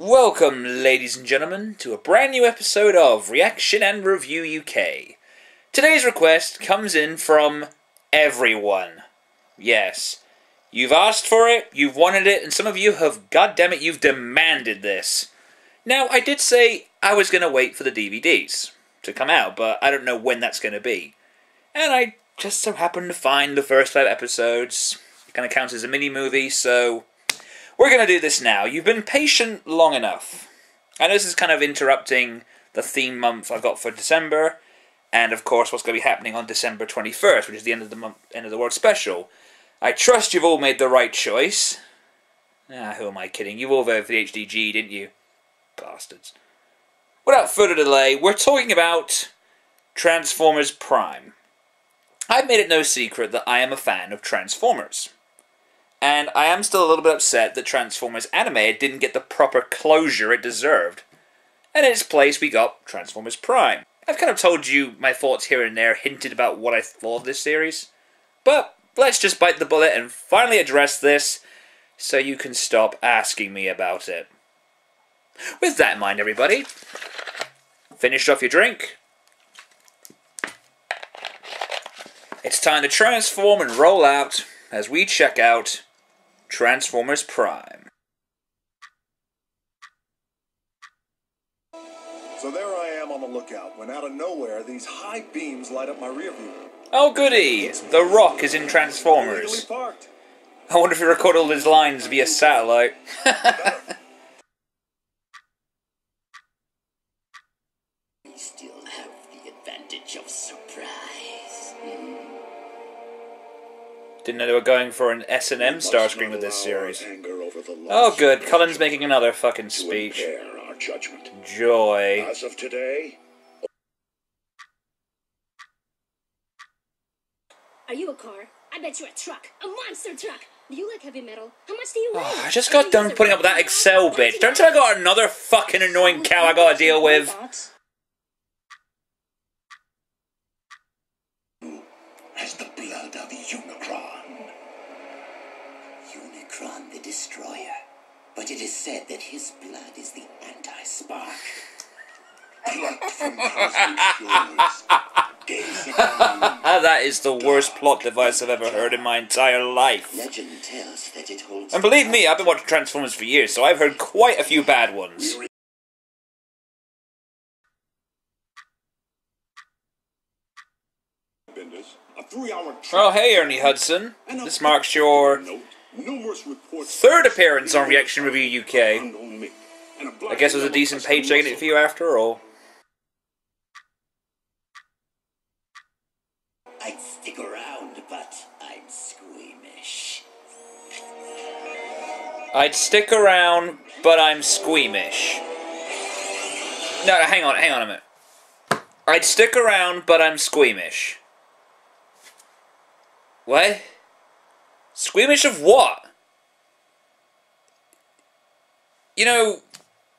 Welcome, ladies and gentlemen, to a brand new episode of Reaction and Review UK. Today's request comes in from everyone. Yes, you've asked for it, you've wanted it, and some of you have, goddammit, you've demanded this. Now, I did say I was going to wait for the DVDs to come out, but I don't know when that's going to be. And I just so happened to find the first 5 episodes. It kind of counts as a mini-movie, so we're going to do this now. You've been patient long enough. I know this is kind of interrupting the theme month I've got for December, and of course what's going to be happening on December 21st, which is the end of the month, end of the world special. I trust you've all made the right choice. Who am I kidding? You all voted for the HDG, didn't you? Bastards. Without further delay, we're talking about Transformers Prime. I've made it no secret that I am a fan of Transformers. And I am still a little bit upset that Transformers Anime didn't get the proper closure it deserved. And in its place, we got Transformers Prime. I've kind of told you my thoughts here and there, hinted about what I thought of this series. But let's just bite the bullet and finally address this, so you can stop asking me about it. With that in mind, everybody, finished off your drink. It's time to transform and roll out as we check out Transformers Prime. So there I am on the lookout, when out of nowhere, these high beams light up my rear view. Oh goody! The Rock is in Transformers. I wonder if he recorded all his lines via satellite. We still have the advantage of surprise. Didn't know they were going for an S&M Starscream with this series. Oh good, Cullen's making another fucking speech. Our judgment. Joy. As of today... Are you a car? I bet you're a truck. A monster truck! Do you like heavy metal? How much do you weigh? Oh, I just got done putting up with that Excel bitch. Don't tell me I got another fucking annoying cow I gotta deal with. Has the blood of Unicron. Unicron the Destroyer. But it is said that his blood is the anti-spark. Plucked from cosmic shores. Gaze upon. That is the worst plot device I've ever heard in my entire life. Legend tells that it holds. And believe me, I've been watching Transformers for years, so I've heard quite a few bad ones. Oh, hey, Ernie Hudson. This marks your 3rd appearance on Reaction Review UK. I guess it was a decent paycheck for you after all. I'd stick around, but I'm squeamish. I'd stick around, but I'm squeamish. No, hang on a minute. I'd stick around, but I'm squeamish. What? Squeamish of what? You know,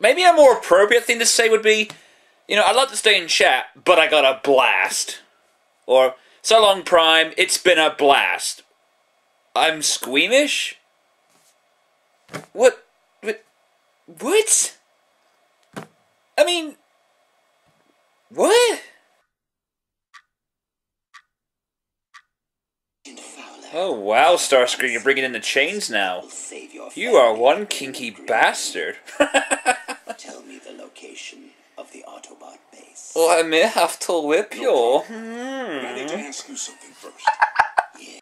maybe a more appropriate thing to say would be, you know, I'd like to stay in chat, but I got a blast. Or, so long Prime, it's been a blast. I'm squeamish? What? What? I mean, what? Oh wow, Starscream, you're bringing in the chains now. You are one kinky bastard. Tell me the location of the Autobot base. Well, I may have to whip you. I need to ask you something first. Yeah.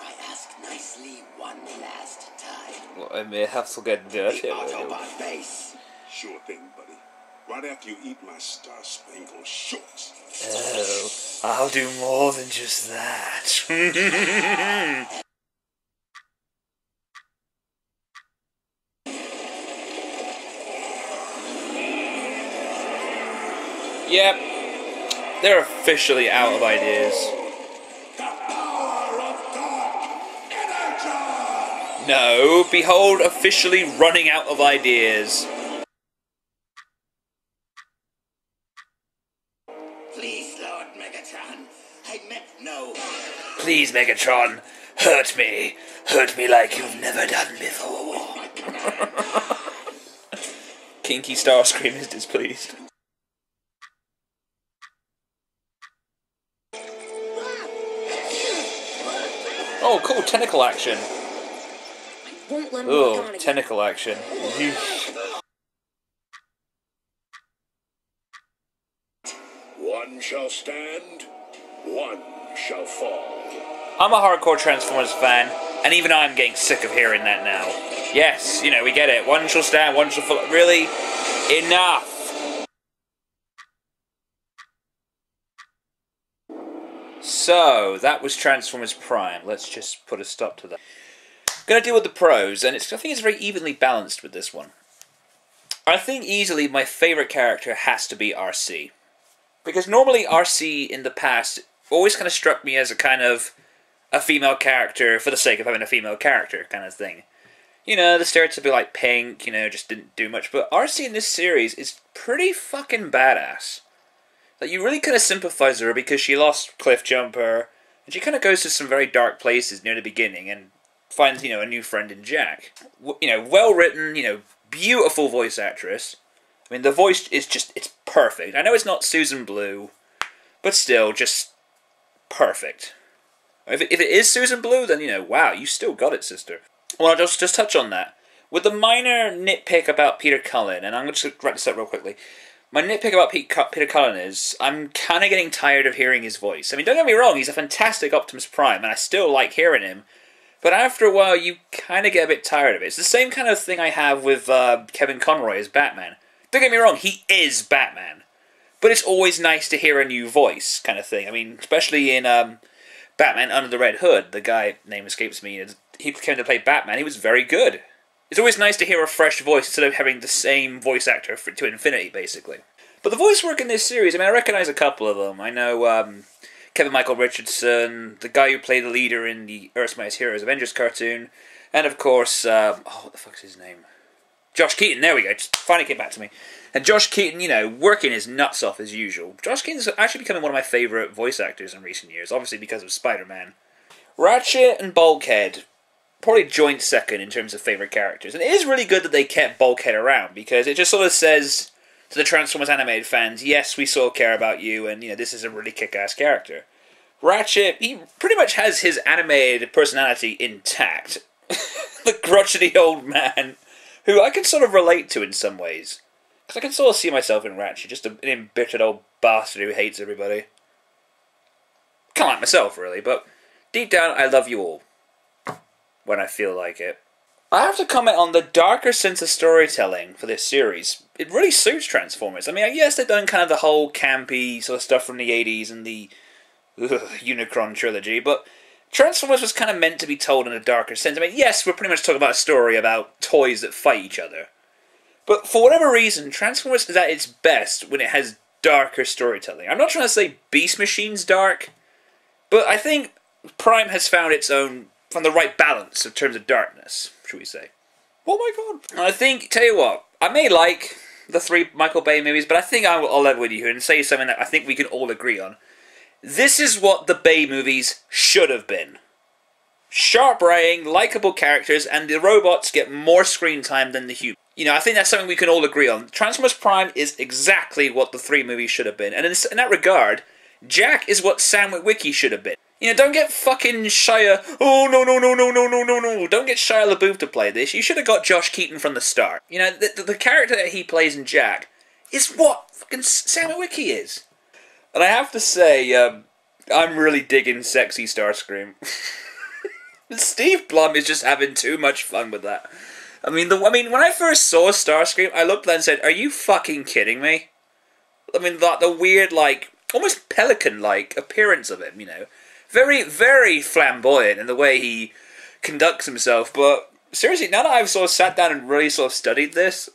I ask nicely one last time. Well, I may have to get dirty The with you. Autobot base. Sure thing, buddy. Right after you eat my star-spangled shorts. Oh, I'll do more than just that. Yep, they're officially out of ideas. The power of God, energy! No, behold, officially running out of ideas. Please, Lord Megatron, I meant no. Please, Megatron, hurt me. Hurt me like you've never done before. Kinky Starscream is displeased. Oh, cool, tentacle action. Won't let him Oh, walk on again. tentacle action. One shall stand, one shall fall. I'm a hardcore Transformers fan, and even I'm getting sick of hearing that now. Yes, you know, we get it. One shall stand, one shall fall. Really? Enough! So, that was Transformers Prime. Let's just put a stop to that. Gonna deal with the pros, and I think it's very evenly balanced with this one. I think easily my favourite character has to be Arcee. Because normally Arcee in the past always kind of struck me as a kind of a female character for the sake of having a female character kind of thing. You know, the stereotypical like Pink, you know, just didn't do much. But Arcee in this series is pretty fucking badass. Like, you really kind of sympathize with her because she lost Cliffjumper, and she kind of goes to some very dark places near the beginning and finds, you know, a new friend in Jack. You know, well written, you know, beautiful voice actress. I mean, the voice is just, it's perfect. I know it's not Susan Blue, but still, just perfect. If it is Susan Blue, then, you know, wow, you still got it, sister. Well, I'll just touch on that. With the minor nitpick about Peter Cullen, and I'm going to wrap this up real quickly. My nitpick about Peter Cullen is, I'm kind of getting tired of hearing his voice. I mean, don't get me wrong, he's a fantastic Optimus Prime, and I still like hearing him. But after a while, you kind of get a bit tired of it. It's the same kind of thing I have with Kevin Conroy as Batman. Don't get me wrong, he is Batman. But it's always nice to hear a new voice, kind of thing. I mean, especially in Batman Under the Red Hood, the guy, name escapes me, he came to play Batman, he was very good. It's always nice to hear a fresh voice instead of having the same voice actor to infinity, basically. But the voice work in this series, I mean, I recognise a couple of them. I know Kevin Michael Richardson, the guy who played the leader in the Earth's Mightiest Heroes Avengers cartoon, and of course, what the fuck's his name? Josh Keaton, there we go, just finally came back to me. And Josh Keaton, you know, working his nuts off as usual. Josh Keaton's actually becoming one of my favourite voice actors in recent years, obviously because of Spider-Man. Ratchet and Bulkhead, probably joint second in terms of favourite characters. And it is really good that they kept Bulkhead around, because it just sort of says to the Transformers animated fans, yes, we still care about you, and, you know, this is a really kick-ass character. Ratchet, he pretty much has his animated personality intact. The crotchety old man, who I can sort of relate to in some ways. Because I can sort of see myself in Ratchet, just an embittered old bastard who hates everybody. Kind of like myself, really, but deep down, I love you all. When I feel like it. I have to comment on the darker sense of storytelling for this series. It really suits Transformers. I mean, yes, they've done kind of the whole campy sort of stuff from the 80s and the Unicron trilogy, but Transformers was kind of meant to be told in a darker sense. I mean, yes, we're pretty much talking about a story about toys that fight each other. But for whatever reason, Transformers is at its best when it has darker storytelling. I'm not trying to say Beast Machine's dark, but I think Prime has found its own, from the right balance in terms of darkness, should we say. Oh my god. I think, tell you what, I may like the 3 Michael Bay movies, but I think I'll level with you here and say something that I think we can all agree on. This is what the Bay movies should have been. Sharp-writing, likeable characters, and the robots get more screen time than the humans. You know, I think that's something we can all agree on. Transformers Prime is exactly what the 3 movies should have been. And in that regard, Jack is what Soundwave should have been. You know, don't get fucking Shia... Oh, no. Don't get Shia LaBeouf to play this. You should have got Josh Keaton from the start. You know, the character that he plays in Jack is what fucking Soundwave is. And I have to say, I'm really digging sexy Starscream. Steve Blum is just having too much fun with that. I mean, when I first saw Starscream, I looked at that and said, are you fucking kidding me? I mean, the weird, like, almost pelican-like appearance of him, you know. Very, very flamboyant in the way he conducts himself, but seriously, now that I've sort of sat down and really sort of studied this,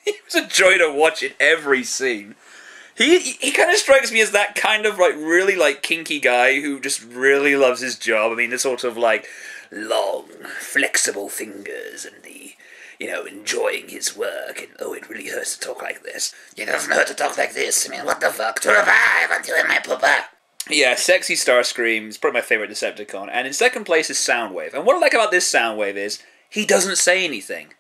it was a joy to watch in every scene. He kind of strikes me as that kind of, like, really, like, kinky guy who just really loves his job. I mean, the sort of, like, long, flexible fingers and the, you know, enjoying his work, and, oh, it really hurts to talk like this. It doesn't hurt to talk like this. I mean, what the fuck? To revive until in my pooper. Yeah, sexy Starscream is probably my favourite Decepticon. And in second place is Soundwave. And what I like about this Soundwave is he doesn't say anything.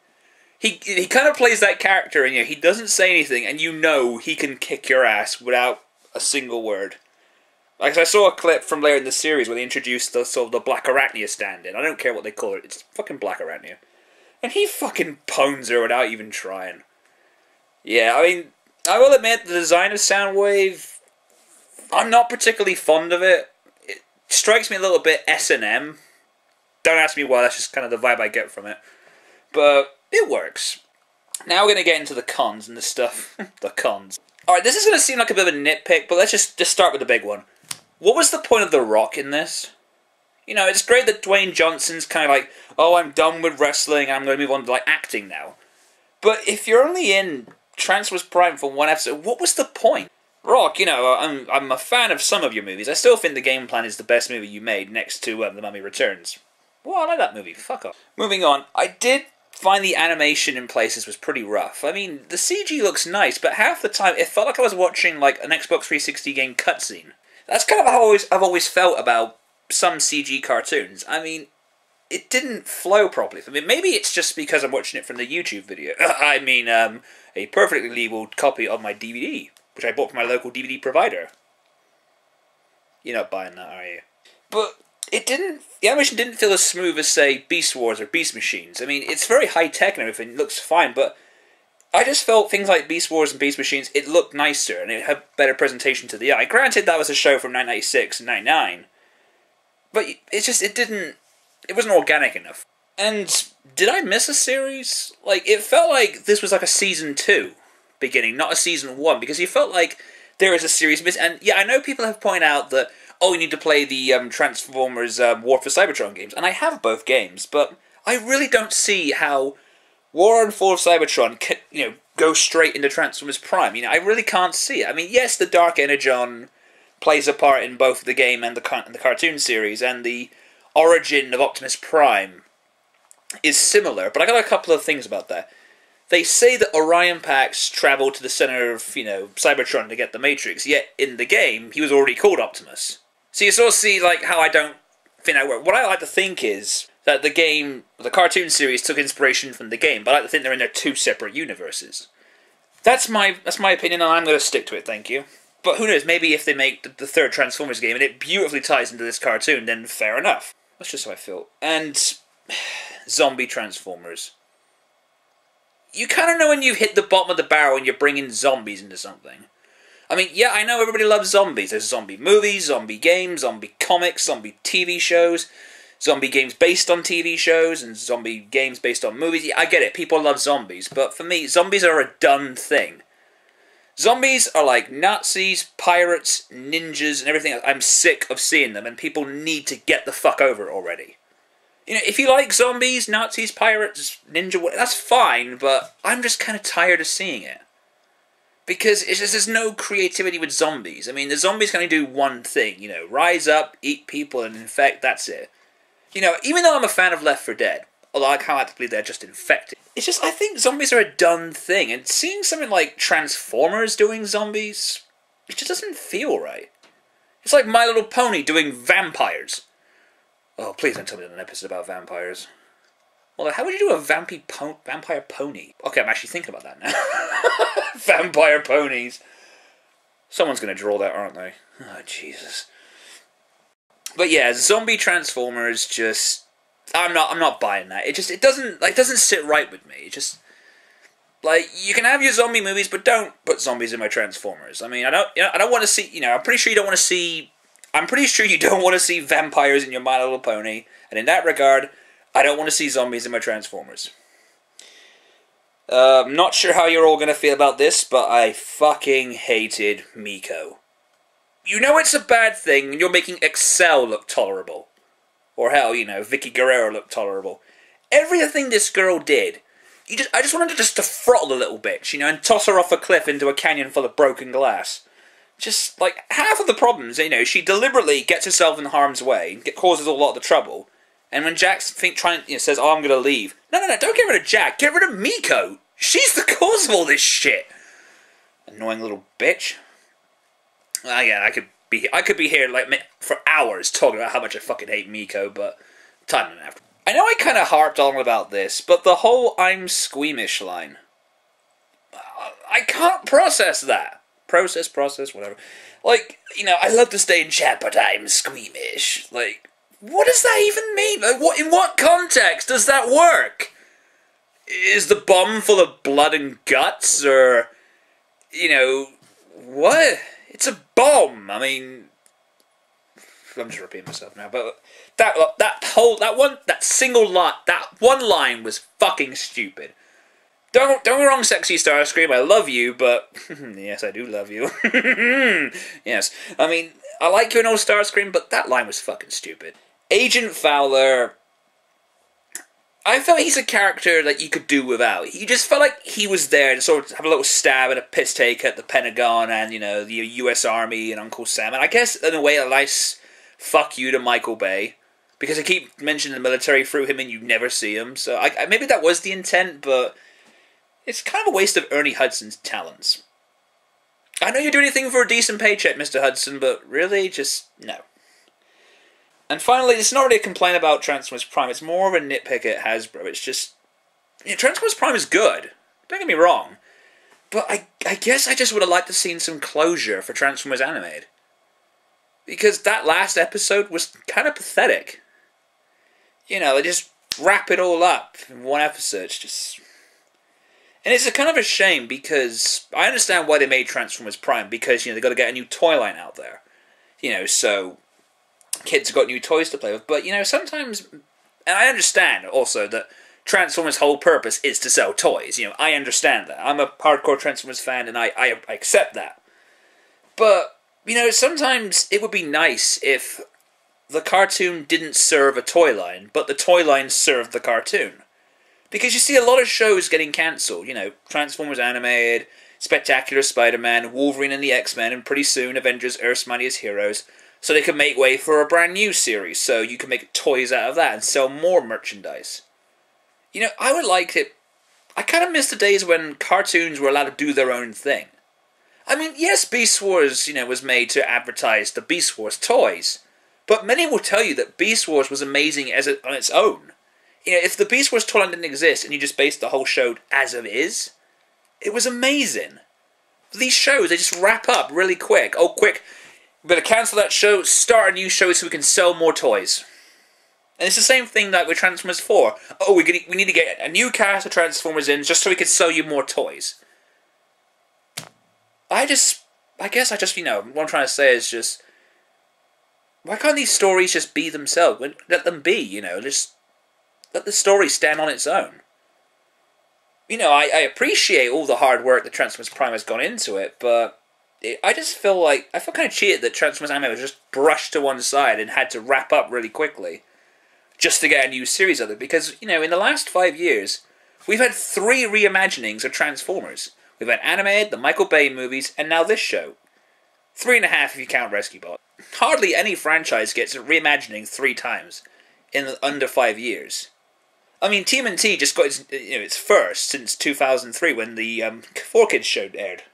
He kind of plays that character, and he doesn't say anything, and you know he can kick your ass without a single word. Like, I saw a clip from later in the series where they introduced the sort of the Black Arachnia stand-in. I don't care what they call it, it's fucking Black Arachnia. And he fucking pwns her without even trying. Yeah, I mean, I will admit, the design of Soundwave, I'm not particularly fond of it. It strikes me a little bit S&M. Don't ask me why, that's just kind of the vibe I get from it. But it works. Now we're going to get into the cons and the stuff. The cons. Alright, this is going to seem like a bit of a nitpick, but let's just start with the big one. What was the point of The Rock in this? It's great that Dwayne Johnson's kind of like, oh, I'm done with wrestling, I'm going to move on to, like, acting now. But if you're only in Transformers Prime for one episode, what was the point? Rock, I'm a fan of some of your movies. I still think The Game Plan is the best movie you made next to The Mummy Returns. Well, I like that movie. Fuck off. Moving on, I did find the animation in places was pretty rough. I mean, the CG looks nice, but half the time it felt like I was watching like an Xbox 360 game cutscene. That's kind of how I've always felt about some CG cartoons. I mean, it didn't flow properly for me. Maybe it's just because I'm watching it from the YouTube video. I mean, a perfectly labeled copy of my DVD, which I bought from my local DVD provider. You're not buying that, are you? But the animation didn't feel as smooth as, say, Beast Wars or Beast Machines. I mean, it's very high-tech and everything, it looks fine, but I just felt things like Beast Wars and Beast Machines, it looked nicer, and it had better presentation to the eye. Granted, that was a show from 1996 and 1999, but it wasn't organic enough. And did I miss a series? Like, it felt like this was like a Season 2 beginning, not a Season 1, because you felt like there is a series miss. And yeah, I know people have pointed out that, oh, you need to play the Transformers War for Cybertron games, and I have both games, but I really don't see how War and Fall of Cybertron can, go straight into Transformers Prime. I really can't see it. I mean, yes, the Dark Energon plays a part in both the game and the cartoon series, and the origin of Optimus Prime is similar, but I got a couple of things about that. They say that Orion Pax traveled to the center of, Cybertron to get the Matrix, yet in the game, he was already called Optimus. So you sort of see, like, how I don't think that works. What I like to think is that the cartoon series took inspiration from the game, but I like to think they're in their two separate universes. That's my opinion, and I'm going to stick to it, thank you. But who knows, maybe if they make the third Transformers game, and it beautifully ties into this cartoon, then fair enough. That's just how I feel. And zombie Transformers. You kind of know when you've hit the bottom of the barrel and you're bringing zombies into something. I mean, yeah, I know everybody loves zombies. There's zombie movies, zombie games, zombie comics, zombie TV shows, zombie games based on TV shows, and zombie games based on movies. Yeah, I get it, people love zombies, but for me, zombies are a done thing. Zombies are like Nazis, pirates, ninjas, and everything else. I'm sick of seeing them, and people need to get the fuck over it already. If you like zombies, Nazis, pirates, ninja, that's fine, but I'm just kind of tired of seeing it. Because there's no creativity with zombies. I mean, the zombies can only do one thing, rise up, eat people, and infect, that's it. Even though I'm a fan of Left 4 Dead, although I can't like to believe they're just infected, it's just, I think zombies are a done thing, and seeing something like Transformers doing zombies, it just doesn't feel right. It's like My Little Pony doing vampires. Oh, please don't tell me an episode about vampires. Well, how would you do a vampire pony? Okay, I'm actually thinking about that now. Vampire ponies. Someone's going to draw that, aren't they? Oh, Jesus. But yeah, zombie Transformers just... I'm not buying that. It doesn't sit right with me. It just... Like, you can have your zombie movies, but don't put zombies in my Transformers. I mean, I don't want to see... I'm pretty sure you don't want to see... I'm pretty sure you don't want to see vampires in your My Little Pony. And in that regard, I don't want to see zombies in my Transformers. I'm not sure how you're all going to feel about this, but I fucking hated Miko. You know it's a bad thing when you're making Excel look tolerable. Or hell, Vicky Guerrero look tolerable. Everything this girl did, I just wanted to throttle the little bitch, and toss her off a cliff into a canyon full of broken glass. Just, like, half of the problems, she deliberately gets herself in harm's way, causes a lot of the trouble, and when Jack says, oh, I'm going to leave. No, don't get rid of Jack, get rid of Miko! She's the cause of all this shit! Annoying little bitch. Again, I could I could be here like for hours talking about how much I fucking hate Miko, but time and after. I know I kind of harped on about this, but the whole "I'm squeamish" line, I can't process that. Process, whatever. Like, you know, I love to stay in chat, but I'm squeamish. Like, what does that even mean? Like, in what context does that work? Is the bomb full of blood and guts, or, you know, what? It's a bomb. I mean, I'm just repeating myself now, but that one line was fucking stupid. Don't get me wrong, sexy Starscream, I love you, but yes, I do love you. Yes, I mean, I like you and old Starscream, but that line was fucking stupid. Agent Fowler, I felt he's a character that you could do without. You just felt like he was there to sort of have a little stab and a piss take at the Pentagon and, you know, the US Army and Uncle Sam. And I guess, in a way, a nice fuck you to Michael Bay. Because I keep mentioning the military through him and you never see him. So maybe that was the intent, but it's kind of a waste of Ernie Hudson's talents. I know you're doing anything for a decent paycheck, Mr. Hudson, but really, just no. And finally, it's not really a complaint about Transformers Prime. It's more of a nitpick at Hasbro. It's just, you know, Transformers Prime is good. Don't get me wrong. But I guess I just would have liked to have seen some closure for Transformers Animated. Because that last episode was kind of pathetic. You know, they just wrap it all up in one episode. It's just... And it's a kind of a shame because I understand why they made Transformers Prime. Because, you know, they've got to get a new toy line out there. You know, so... kids have got new toys to play with, but, you know, sometimes, and I understand also that Transformers' whole purpose is to sell toys, you know, I understand that. I'm a hardcore Transformers fan, and I accept that. But, you know, sometimes it would be nice if the cartoon didn't serve a toy line, but the toy line served the cartoon. Because you see a lot of shows getting cancelled, you know, Transformers Animated, Spectacular Spider-Man, Wolverine and the X-Men, and pretty soon Avengers Earth's Mightiest Heroes, so they can make way for a brand new series, so you can make toys out of that and sell more merchandise. You know, I would like it... I kind of miss the days when cartoons were allowed to do their own thing. I mean, yes, Beast Wars, you know, was made to advertise the Beast Wars toys, but many will tell you that Beast Wars was amazing on its own. You know, if the Beast Wars toy line didn't exist and you just based the whole show as it is, it was amazing. These shows, they just wrap up really quick. Oh, quick... we better cancel that show, start a new show so we can sell more toys. And it's the same thing like with Transformers 4. Oh, we need to get a new cast of Transformers in just so we can sell you more toys. I guess you know, what I'm trying to say is just, why can't these stories just be themselves? Let them be, you know, just let the story stand on its own. You know, I appreciate all the hard work that Transformers Prime has gone into it, but I feel kind of cheated that Transformers Anime was just brushed to one side and had to wrap up really quickly just to get a new series of it. Because, you know, in the last 5 years, we've had 3 reimaginings of Transformers. We've had Animated, the Michael Bay movies, and now this show. 3.5 if you count Rescue Bot. Hardly any franchise gets a reimagining 3 times in under 5 years. I mean, TMNT just got its first since 2003 when the 4Kids show aired.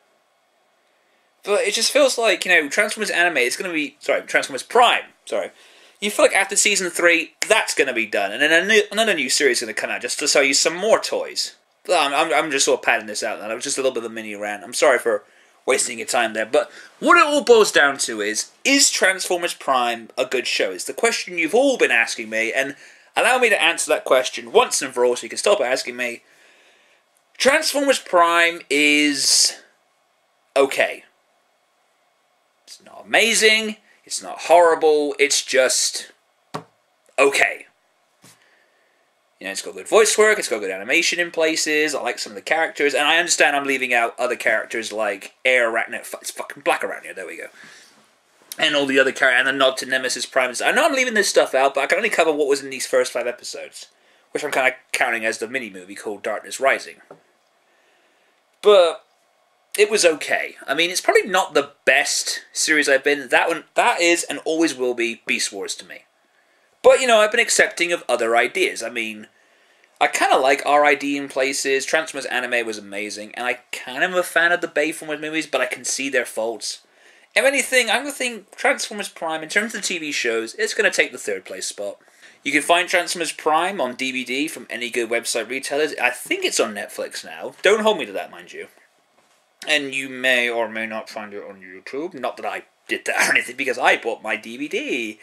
But it just feels like, you know, Transformers Anime is going to be... Transformers Prime. You feel like after Season 3, that's going to be done. And then another new series is going to come out just to sell you some more toys. I'm just sort of padding this out now. That was just a little bit of a mini rant. I'm sorry for wasting your time there. But what it all boils down to is Transformers Prime a good show? It's the question you've all been asking me. And allow me to answer that question once and for all so you can stop asking me. Transformers Prime is... okay. It's not amazing, it's not horrible, it's just okay. You know, it's got good voice work, it's got good animation in places, I like some of the characters, and I understand I'm leaving out other characters like Air Arachnid, it's fucking Black Arachnid, there we go. And all the other characters, and the nod to Nemesis Prime. I know I'm leaving this stuff out, but I can only cover what was in these first 5 episodes, which I'm kind of counting as the mini-movie called Darkness Rising. But it was okay. I mean, it's probably not the best series I've been. That is and always will be Beast Wars to me. But, you know, I've been accepting of other ideas. I mean, I kind of like RID in places. Transformers Anime was amazing. And I kind of am a fan of the Bayformers movies, but I can see their faults. If anything, I'm going to think Transformers Prime, in terms of the TV shows, it's going to take the 3rd place spot. You can find Transformers Prime on DVD from any good website retailers. I think it's on Netflix now. Don't hold me to that, mind you. And you may or may not find it on YouTube. Not that I did that or anything, because I bought my DVD.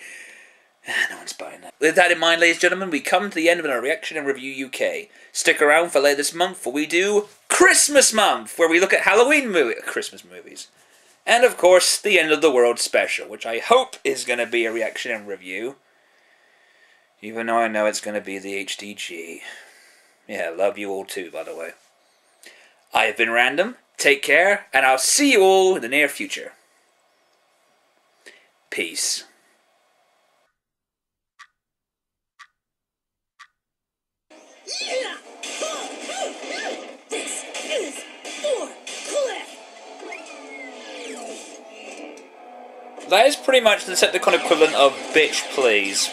No one's buying that. With that in mind, ladies and gentlemen, we come to the end of our Reaction and Review UK. Stick around for later this month, where we do Christmas Month, where we look at Halloween Christmas movies. And, of course, the End of the World special, which I hope is going to be a reaction and review. Even though I know it's going to be the HDG. Yeah, love you all too, by the way. I have been Random. Take care, and I'll see you all in the near future. Peace. Yeah! This is for Cliff! That is pretty much the Decepticon equivalent of bitch please.